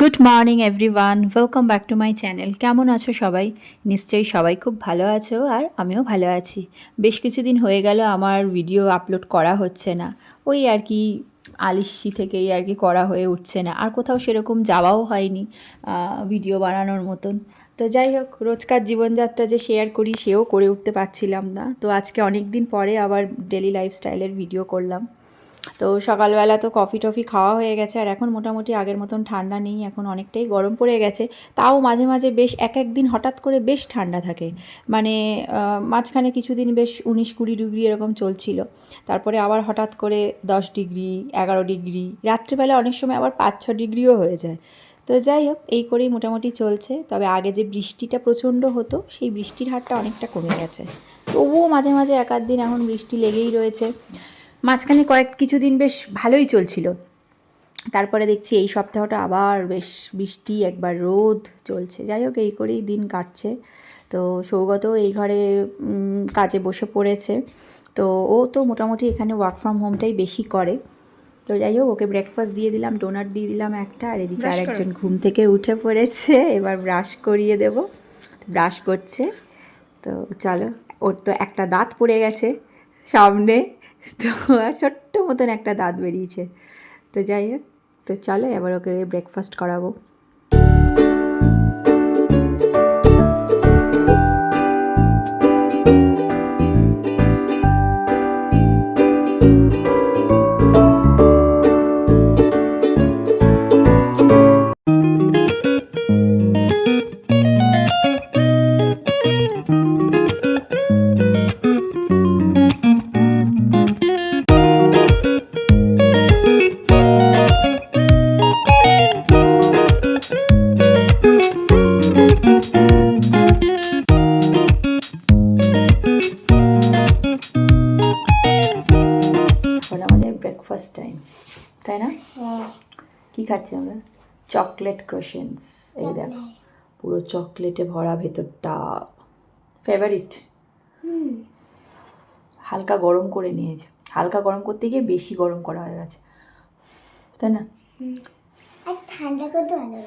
Good morning everyone, welcome back to my channel. কেমন আছো সবাই? নিশ্চয়ই সবাই খুব ভালো আছো, আর আমিও ভালো আছি। বেশ কিছুদিন হয়ে গেল আমার ভিডিও আপলোড করা হচ্ছে না, ওই আর কি আলিস্যি থেকেই আর কি করা হয়ে উঠছে না, আর কোথাও সেরকম যাওয়াও হয়নি ভিডিও বানানোর মতন। তো যাই হোক, রোজকার জীবনযাত্রা যে শেয়ার করি সেও করে উঠতে পারছিলাম না। তো আজকে অনেক দিন পরে আবার ডেলি লাইফস্টাইলের ভিডিও করলাম। তো সকালবেলা তো কফি টফি খাওয়া হয়ে গেছে, আর এখন মোটামুটি আগের মতন ঠান্ডা নেই, এখন অনেকটাই গরম পড়ে গেছে। তাও মাঝে মাঝে বেশ এক একদিন হঠাৎ করে বেশ ঠান্ডা থাকে, মানে মাঝখানে কিছুদিন বেশ 19-20 ডিগ্রি এরকম চলছিল, তারপরে আবার হঠাৎ করে 10 ডিগ্রি, 11 ডিগ্রি, রাত্রিবেলা অনেক সময় আবার 5-6 ডিগ্রিও হয়ে যায়। তো যাই হোক, এই করেই মোটামুটি চলছে। তবে আগে যে বৃষ্টিটা প্রচণ্ড হতো, সেই বৃষ্টির হারটা অনেকটা কমে গেছে। তবুও মাঝে মাঝে এক আধ দিন এখন বৃষ্টি লেগেই রয়েছে। মাঝখানে কিছুদিন বেশ ভালোই চলছিল, তারপরে দেখছি এই সপ্তাহটা আবার বেশ বৃষ্টি, একবার রোদ চলছে। যাই হোক, এই করেই দিন কাটছে। তো সৌগত এই ঘরে কাজে বসে পড়েছে। তো ও তো মোটামুটি এখানে ওয়ার্ক ফ্রম হোমটাই বেশি করে। তো যাই হোক, ওকে ব্রেকফাস্ট দিয়ে দিলাম, ডোনাট দিয়ে দিলাম একটা, আর এদিকে আরেকজন ঘুম থেকে উঠে পড়েছে, এবার ব্রাশ করিয়ে দেব। ব্রাশ করছে। তো চলো, ওর তো একটা দাঁত পড়ে গেছে সামনে, তো ছোট্ট মতন একটা দাঁত বেরিয়েছে। তো যাই হোক, তো চলো এবার ওকে ব্রেকফাস্ট করাবো। ব্রেকফাস্ট টাইম, তাই না? কি খাচ্ছি আমরা? চকলেট ক্রোশেন্টস। এই দেখো, পুরো চকলেটে ভরা ভেতরটা, ফেভারিট। হালকা গরম করে নিয়েছে, হালকা গরম করতে গিয়ে বেশি গরম করা হয়ে গেছে, তাই না? ঠান্ডা করতে ভালো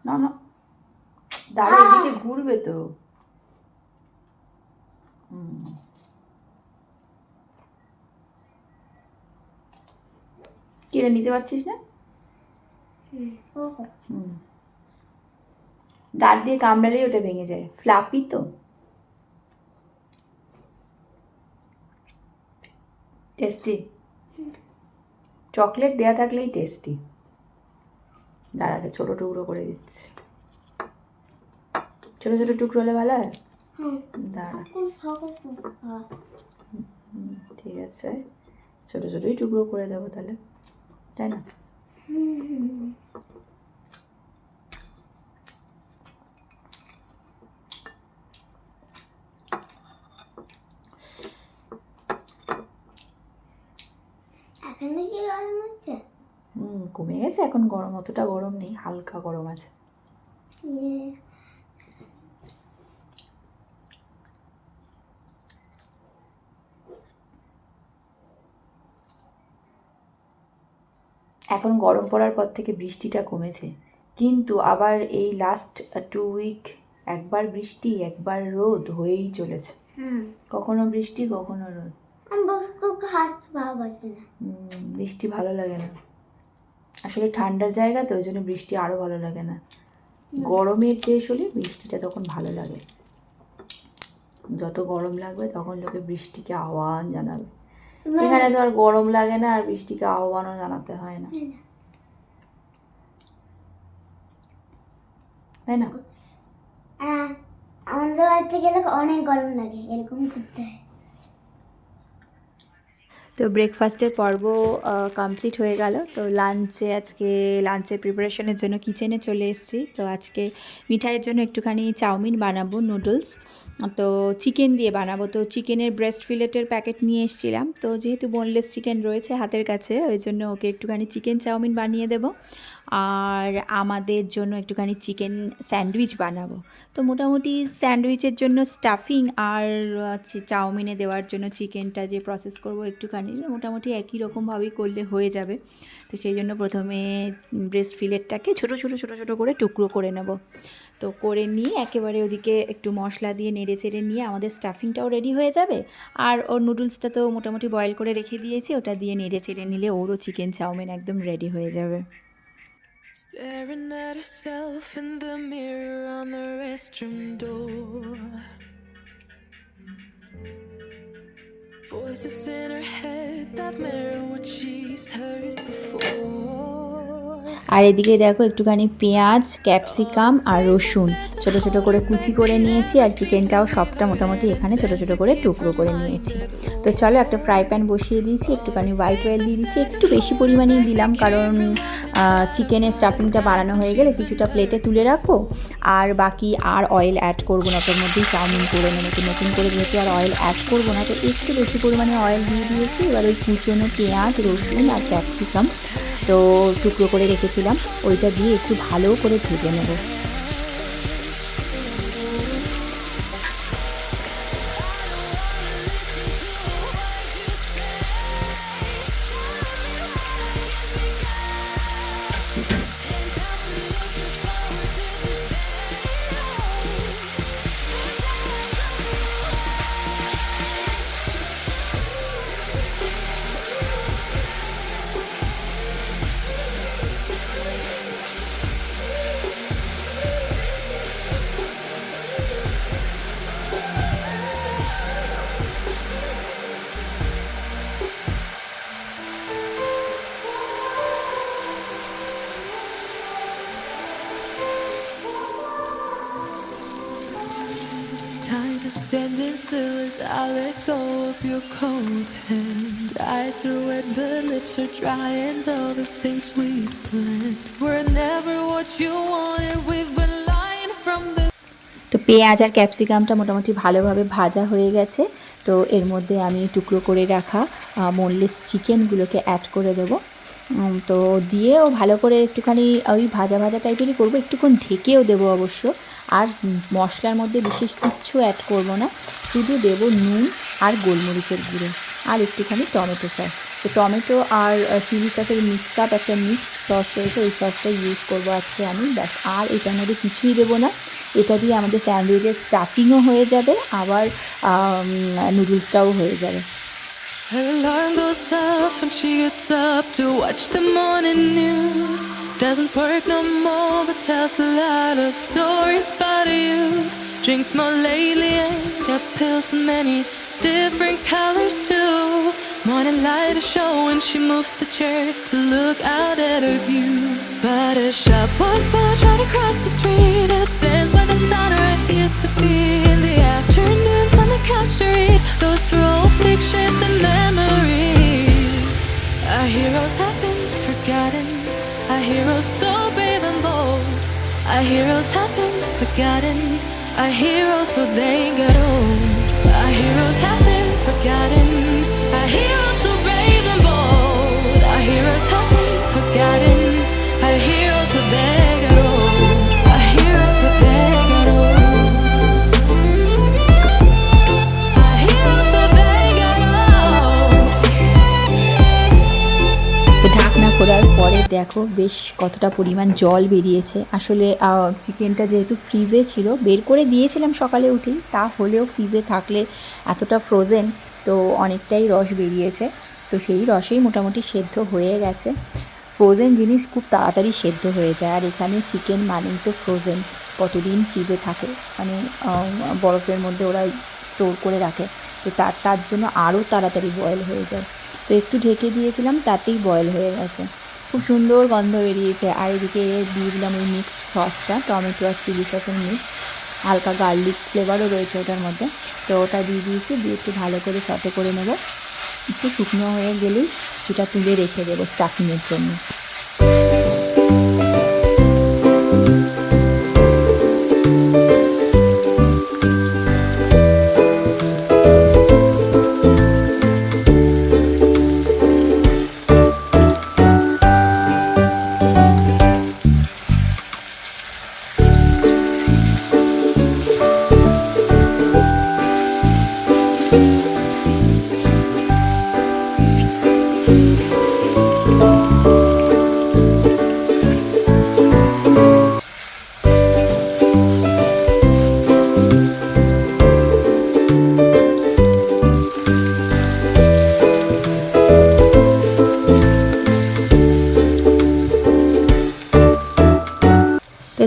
না না, দাঁড়া, এদিকে ঘুরবে তো। কিরে, নিতে পারছিস না? দাঁত দিয়ে কামড়ালেই ওটা ভেঙে যায়, ফ্লাপি তো। টেস্টি, চকলেট দেয়া থাকলেই টেস্টি। দাঁড়াচ্ছে, ছোটো টুকরো করে দিচ্ছি। ছোটো ছোটো টুকরো হলে ভালো হয়। দাঁড়া, ঠিক আছে, ছোটো ছোটোই টুকরো করে দেবো তাহলে, তাই না? এখানে কি গরম হচ্ছে? কমে গেছে এখন গরম, অতটা গরম নেই, হালকা গরম আছে। এখন গরম পড়ার পর থেকে বৃষ্টিটা কমেছে, কিন্তু আবার এই লাস্ট 2 উইক একবার বৃষ্টি একবার রোদ হয়েই চলেছে। কখনো বৃষ্টি কখনো রোদ। বৃষ্টি ভালো লাগে না আসলে, ঠান্ডার জায়গা তো, ওই জন্য বৃষ্টি আরও ভালো লাগে না। গরমের দেশ হলে বৃষ্টিটা তখন ভালো লাগে, যত গরম লাগবে তখন লোকে বৃষ্টিকে আহ্বান জানাবে। এখানে তো আর গরম লাগে না, আর বৃষ্টিকে আহ্বানও জানাতে হয় না, তাই না? আমাদের বাড়িতে গেলে অনেক গরম লাগে, এরকম করতে হয়। তো ব্রেকফাস্টের পর্ব কমপ্লিট হয়ে গেল। তো আজকে লাঞ্চের প্রিপারেশনের জন্য কিচেনে চলে এসেছি। তো আজকে মিঠাইয়ের জন্য একটুখানি চাউমিন বানাবো, নুডলস। তো চিকেন দিয়ে বানাবো। তো চিকেনের ব্রেস্ট ফিলেটের প্যাকেট নিয়ে এসেছিলাম, তো যেহেতু বোনলেস চিকেন রয়েছে হাতের কাছে, ওই জন্য ওকে একটুখানি চিকেন চাউমিন বানিয়ে দেবো। আর আমাদের জন্য একটুখানি চিকেন স্যান্ডউইচ বানাবো। তো মোটামুটি স্যান্ডউইচের জন্য স্টাফিং আর চাউমিনে দেওয়ার জন্য চিকেনটা যে প্রসেস করব একটুখানি মোটামুটি একই রকমভাবেই করলে হয়ে যাবে। তো সেই জন্য প্রথমে ব্রেস্ট ফিলেটটাকে ছোটো ছোটো ছোটো ছোটো করে টুকরো করে নেব। তো করে নিয়ে একেবারে ওদিকে একটু মশলা দিয়ে নেড়ে চেড়ে নিয়ে আমাদের স্টাফিংটাও রেডি হয়ে যাবে। আর ওর নুডলসটা তো মোটামুটি বয়েল করে রেখে দিয়েছি, ওটা দিয়ে নেড়ে চেড়ে নিলে ওরও চিকেন চাউমিন একদম রেডি হয়ে যাবে। Staring at herself in the mirror on the restroom door. Voices in her head that mirror what she's heard before. আর এদিকে দেখো একটুখানি পেঁয়াজ, ক্যাপসিকাম আর রসুন ছোটো ছোটো করে কুচি করে নিয়েছি, আর চিকেনটাও সবটা মোটামুটি এখানে ছোটো ছোটো করে টুকরো করে নিয়েছি। তো চলো একটা ফ্রাই প্যান বসিয়ে দিয়েছি, একটুখানি হোয়াইট অয়েল দিয়ে দিচ্ছি, একটু বেশি পরিমাণেই দিলাম কারণ চিকেনের স্টাফিংটা বানানো হয়ে গেলে কিছুটা প্লেটে তুলে রাখবো, আর বাকি আর অয়েল অ্যাড করবো না, তোর মধ্যেই চাউমিন করে নেবো। তো নতুন করে যেহেতু আর অয়েল অ্যাড করবো না, তো একটু বেশি পরিমাণে অয়েল দিয়ে দিয়েছি। এবার ওই কুচনো পেঁয়াজ, রসুন আর ক্যাপসিকাম তো টুকরো করে রেখেছিলাম ওইটা দিয়ে একটু ভালো করে ভেজে নেব। Time is standing still as I let go of your cold hand. Eyes are wet but lips are dry, and all the things we planned were never what you wanted. We've been lying from the তো পেঁয়াজ আর ক্যাপসিকামটা মোটামুটি ভালোভাবে ভাজা হয়ে গেছে। তো এর মধ্যে আমি টুকরো করে রাখা বোনলেস চিকেনগুলোকে অ্যাড করে দেবো। তো দিয়েও ভালো করে একটুখানি ওই ভাজা ভাজা টাইপেরই করবো, একটুক্ষণ ঢেকেও দেবো অবশ্য। আর মশলার মধ্যে বিশেষ কিচ্ছু অ্যাড করব না, শুধু দেবো নুন আর গোলমরিচের গুঁড়ো আর একটুখানি টমেটো সস। তো টমেটো আর চিলি সসের মিক্স আপ একটা মিক্সড সস রয়েছে, ওই সসটা ইউজ করবো আজকে আমি, ব্যাস। আর এটার মধ্যে কিছুই দেবো না। এটা দিয়ে আমাদের স্যান্ডউইচের স্টাফিংও হয়ে যাবে, আবার নুডলসটাও হয়ে যাবে। Her alarm goes off and she gets up to watch the morning news. Doesn't work no more but tells a lot of stories about you. Drinks more lately and got pills in many different colors too. Morning light is showing, she moves the chair to look out at her view. But a shop was built right across the street. It stands where the sunrise used to be. In the afternoons on the couch to read, goes through old pictures and memories. Our heroes have been forgotten. Our heroes so brave and bold. Our heroes have been forgotten. Our heroes so they got old. Our heroes have been forgotten. Our heroes so brave and bold. Our heroes have been forgotten. Our heroes so they got old. Our heroes so they got old. Our heroes so they got old. তো ঢাকনা খোলার পরে দেখো বেশ কতটা পরিমাণ জল বেরিয়েছে। আসলে চিকেনটা যেহেতু ফ্রিজে ছিল, বের করে দিয়েছিলাম সকালে উঠেই, তা হলেও ফ্রিজে থাকলে এতটা ফ্রোজেন, তো অনেকটাই রস বেরিয়েছে। তো সেই রসেই মোটামুটি সেদ্ধ হয়ে গেছে। ফ্রোজেন জিনিস খুব তাড়াতাড়ি সেদ্ধ হয়ে যায়, আর এখানে চিকেন মানেই তো ফ্রোজেন, কতদিন ফ্রিজে থাকে, মানে বরফের মধ্যে ওরা স্টোর করে রাখে, তো তার জন্য আরও তাড়াতাড়ি বয়েল হয়ে যায়। তো একটু ঢেকে দিয়েছিলাম, তাতেই বয়েল হয়ে গেছে, খুব সুন্দর গন্ধ বেরিয়েছে। আর এদিকে দিয়ে দিলাম ওই মিক্সড সসটা, টমেটো আর চিলি সসের মিক্স, হালকা গার্লিক ফ্লেভারও রয়েছে ওটার মধ্যে। তো ওটা দিয়ে দিয়েছি, দিয়ে একটু ভালো করে সতে করে নেব। একটু শুকনো হয়ে গেলেই কিছুটা তুলে রেখে দেবো স্টাফিংয়ের জন্য।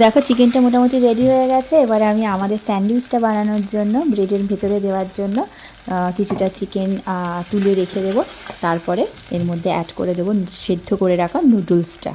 দেখো চিকেনটা মোটামুটি রেডি হয়ে গেছে। এবারে আমি আমাদের স্যান্ডউইচটা বানানোর জন্য ব্রেডের ভেতরে দেওয়ার জন্য কিছুটা চিকেন তুলে রেখে দেবো। তারপরে এর মধ্যে অ্যাড করে দেবো সেদ্ধ করে রাখা নুডলসটা।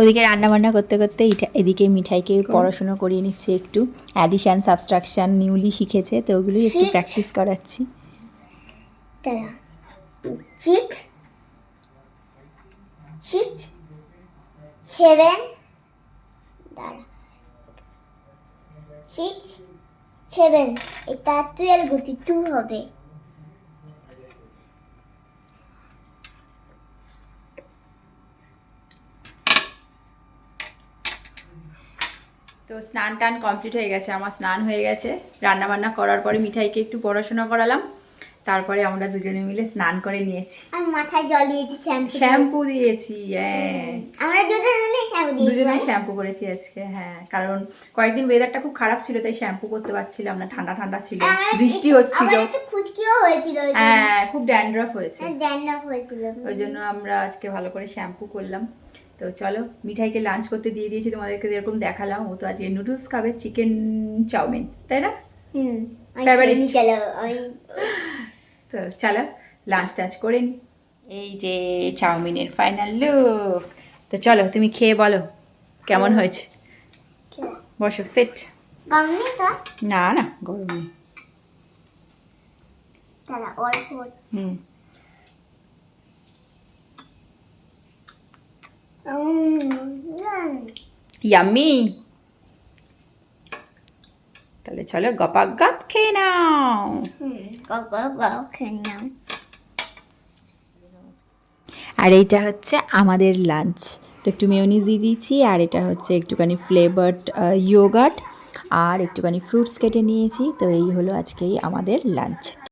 ওদিকে রান্নাবান্না করতে করতে এদিকে মিঠাইকে পড়াশুনো করিয়ে নিচ্ছে, একটু অ্যাডিশান সাবস্ট্রাকশান নিউলি শিখেছে, তো ওগুলোই একটু প্র্যাকটিস করাচ্ছি। তারা সিক্স সিক্স 7 দাঁড়া 6 7 এটা 12 গুটি 2 হবে। তো স্নান টান কমপ্লিট হয়ে গেছে, আমার স্নান হয়ে গেছে। রান্নাবান্না করার পরে মিঠাইকে একটু পড়াশোনা করালাম, তারপরে আমরা দুজনে মিলে স্নান করে নিয়েছি। আমি মাথায় জল দিয়েছি, শ্যাম্পু দিয়েছি। হ্যাঁ, আমরা দুজনে শ্যাম্পু দিয়েছি, দুজনে শ্যাম্পু করেছি আজকে। হ্যাঁ, কারণ কয়েকদিন ওয়েদারটা খুব খারাপ ছিল, তাই শ্যাম্পু করতে পারছিলাম না, ঠান্ডা ঠান্ডা ছিল, বৃষ্টি হচ্ছিল। আমার একটু খুশকিও হয়েছিল, হ্যাঁ, খুব ড্যান্ড্রফ হয়েছে, ড্যান্ড্রফ হয়েছিল, ওই জন্য আমরা আজকে ভালো করে শ্যাম্পু করলাম। তো চলো, মিঠাইকে লাঞ্চ করতে দিয়ে দিয়েছি, তোমাদেরকে যেরকম দেখালাম। ও তো আজকে নুডলস খাবে, চিকেন চাউমিন, তাই না? তো চলো লাঞ্চ টাঞ্চ করে নি। এই যে চাউমিনের ফাইনাল লুক। তো চলো তুমি খেয়ে বলো কেমন হয়েছে। বসো, সেট। না না, গরম নেই। ইয়াম্মি। তাহলে চলো গপা গপ খেয়ে নাও। আর এইটা হচ্ছে আমাদের লাঞ্চ। তো একটু মেয়োনিজ দিয়ে দিয়েছি, আর এটা হচ্ছে একটুখানি ফ্লেভার্ড ইয়োগার্ট, আর একটুখানি ফ্রুটস কেটে নিয়েছি। তো এই হলো আজকেই আমাদের লাঞ্চ।